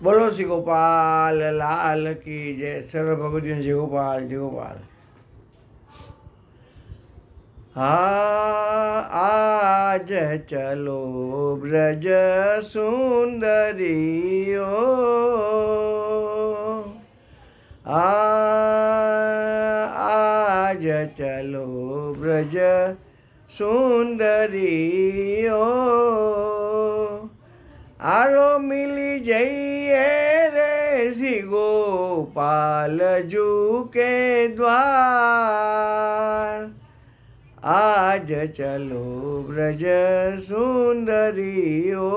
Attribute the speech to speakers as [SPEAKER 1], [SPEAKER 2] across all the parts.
[SPEAKER 1] બોલો શ્રી ગોપાલ લાલ કી જય. સર્વ ભગવતીને જય ગોપાલ જય ગોપાલ. હા આજ ચલો બ્રજ સુંદરીઓ, આજ ચલો બ્રજ સુંદરીઓ, આરો મિલી જઈએ રે શ્રી ગોપાલજુ કે દ્વાર. આજ ચલો બ્રજ સુંદરીઓ,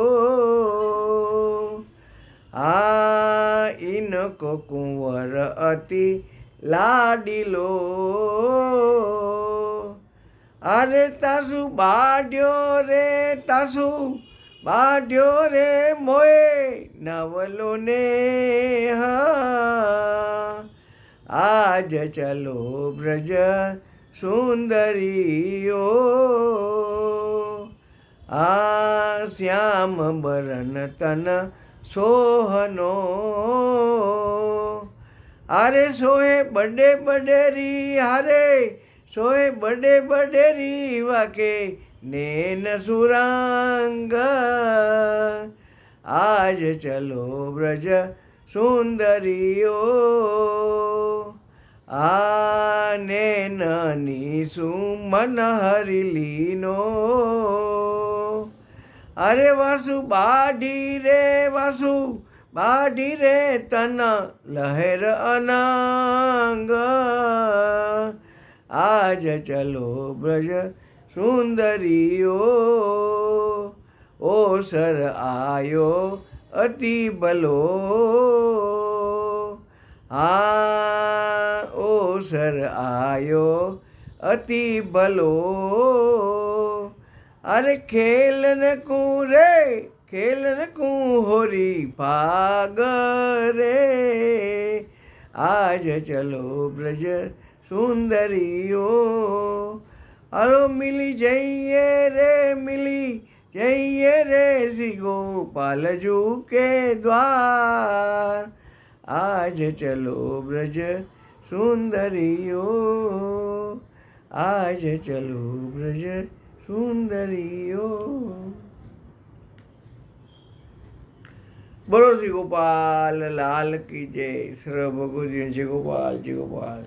[SPEAKER 1] ઇनको કુંવર અતિ લાડીલો, અરે તાસુ બાઢ્યો રે તાસુ બાઢ્યો રે મોએ નવલો ને. આજ ચલો બ્રજ સુંદરીઓ, શ્યામ બરન તન સોહનો, અરે સોહે બડે બડેરી હારે સોહે બડે બડેરી વાકે નેન સુરાંગ. આજ ચલો બ્રજ સુંદરીઓ, નેનની સુમન હરિલીનો, અરે વાસુ બાઢી રે વાસુ બાઢી રે તન લહેર અનાંગ. આજ ચલો બ્રજ સુંદરીઓ, ઓસર આયો અતિ બલો, ઓસર આયો અતિ ભલો, અરે ખેલન કું રે ખેલન કું હોરી ભાગ રે. આજ ચલો બ્રજ સુંદરીઓ, અરો મિલી જઈએ રે મિલી જઈએ રે શ્રી ગોપાલજુ કે દ્વાર. આજ ચલો બ્રજ સુંદરીઓ, આજ ચલો બ્રજ સુંદરીઓ. બોલો શ્રી ગોપાલ લાલ કી જય. સર્વ ભગવતીને જય ગોપાલ જય ગોપાલ.